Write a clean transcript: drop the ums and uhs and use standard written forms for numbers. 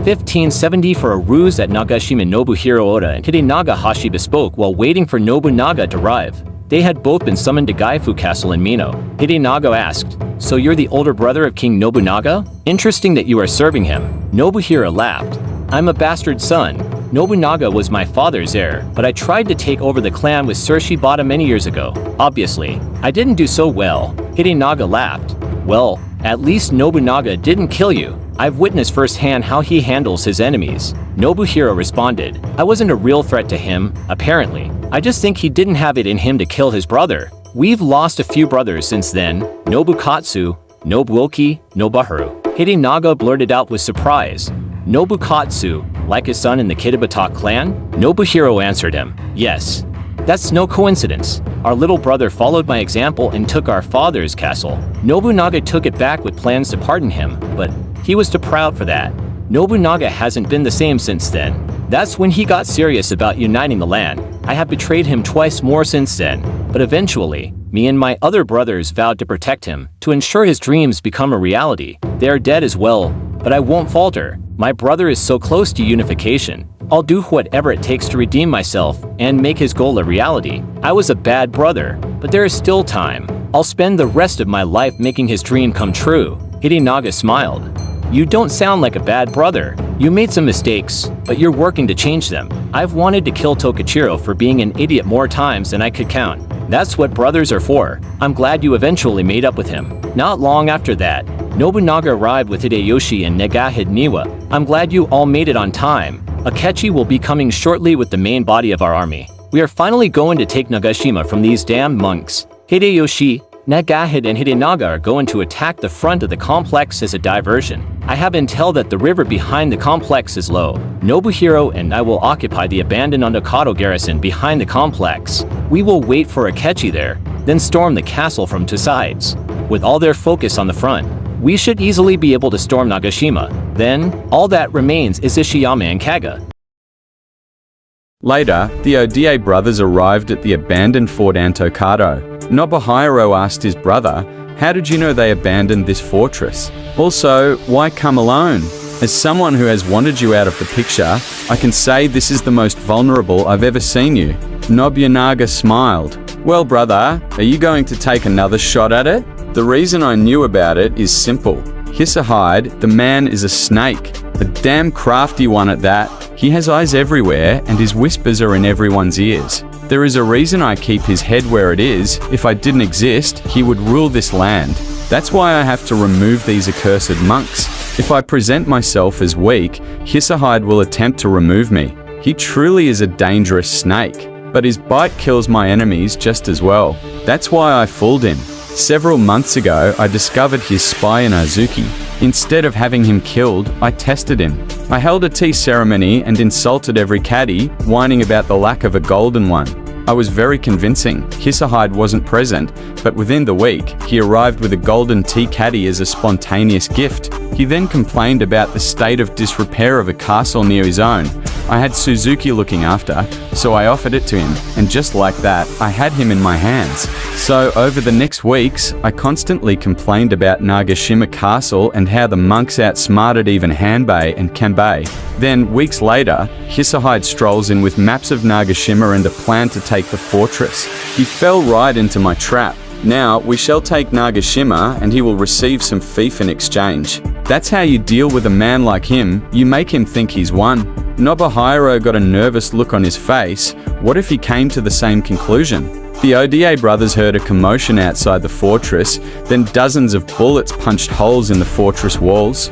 1570 for a ruse at Nagashima. Nobuhiro Oda and Hidenagahashi bespoke while waiting for Nobunaga to arrive. They had both been summoned to Gaifu Castle in Mino. Hidenaga asked, "So you're the older brother of King Nobunaga? Interesting that you are serving him." Nobuhiro laughed. "I'm a bastard son. Nobunaga was my father's heir, but I tried to take over the clan with Sir Shibata many years ago. Obviously, I didn't do so well." Hidenaga laughed. "Well, at least Nobunaga didn't kill you. I've witnessed firsthand how he handles his enemies." Nobuhiro responded, "I wasn't a real threat to him, apparently. I just think he didn't have it in him to kill his brother. We've lost a few brothers since then, Nobukatsu, Nobuoki, Nobuharu." Hidenaga blurted out with surprise. "Nobukatsu, like his son in the Kitabata clan?" Nobuhiro answered him, "Yes. That's no coincidence. Our little brother followed my example and took our father's castle. Nobunaga took it back with plans to pardon him, but he was too proud for that. Nobunaga hasn't been the same since then. That's when he got serious about uniting the land. I have betrayed him twice more since then, but eventually, me and my other brothers vowed to protect him, to ensure his dreams become a reality. They are dead as well, but I won't falter. My brother is so close to unification. I'll do whatever it takes to redeem myself and make his goal a reality. I was a bad brother, but there is still time. I'll spend the rest of my life making his dream come true." Hidenaga smiled. "You don't sound like a bad brother. You made some mistakes, but you're working to change them. I've wanted to kill Tokichiro for being an idiot more times than I could count. That's what brothers are for. I'm glad you eventually made up with him." Not long after that, Nobunaga arrived with Hideyoshi and Negahide Niwa. "I'm glad you all made it on time. Akechi will be coming shortly with the main body of our army. We are finally going to take Nagashima from these damned monks. Hideyoshi, Negahide and Hidenaga are going to attack the front of the complex as a diversion. I have intel that the river behind the complex is low. Nobuhiro and I will occupy the abandoned Ondokado garrison behind the complex. We will wait for Akechi there, then storm the castle from two sides. With all their focus on the front, we should easily be able to storm Nagashima. Then, all that remains is Ishiyama and Kaga." Later, the Oda brothers arrived at the abandoned Fort Antokado. Nobuhiro asked his brother, "How did you know they abandoned this fortress? Also, why come alone? As someone who has wanted you out of the picture, I can say this is the most vulnerable I've ever seen you." Nobunaga smiled. "Well, brother, are you going to take another shot at it? The reason I knew about it is simple. Hisahide, the man, is a snake. A damn crafty one at that. He has eyes everywhere, and his whispers are in everyone's ears. There is a reason I keep his head where it is. If I didn't exist, he would rule this land. That's why I have to remove these accursed monks. If I present myself as weak, Hisahide will attempt to remove me. He truly is a dangerous snake, but his bite kills my enemies just as well. That's why I fooled him. Several months ago, I discovered his spy in Azuki. Instead of having him killed, I tested him. I held a tea ceremony and insulted every caddy, whining about the lack of a golden one. I was very convincing. Hisahide wasn't present, but within the week, he arrived with a golden tea caddy as a spontaneous gift. He then complained about the state of disrepair of a castle near his own. I had Suzuki looking after, so I offered it to him, and just like that, I had him in my hands. So over the next weeks, I constantly complained about Nagashima Castle and how the monks outsmarted even Hanbei and Kanbei. Then, weeks later, Hisahide strolls in with maps of Nagashima and a plan to take the fortress. He fell right into my trap. Now, we shall take Nagashima and he will receive some fief in exchange. That's how you deal with a man like him. You make him think he's won. Nobuhiro got a nervous look on his face. What if he came to the same conclusion? The Oda brothers heard a commotion outside the fortress, then dozens of bullets punched holes in the fortress walls.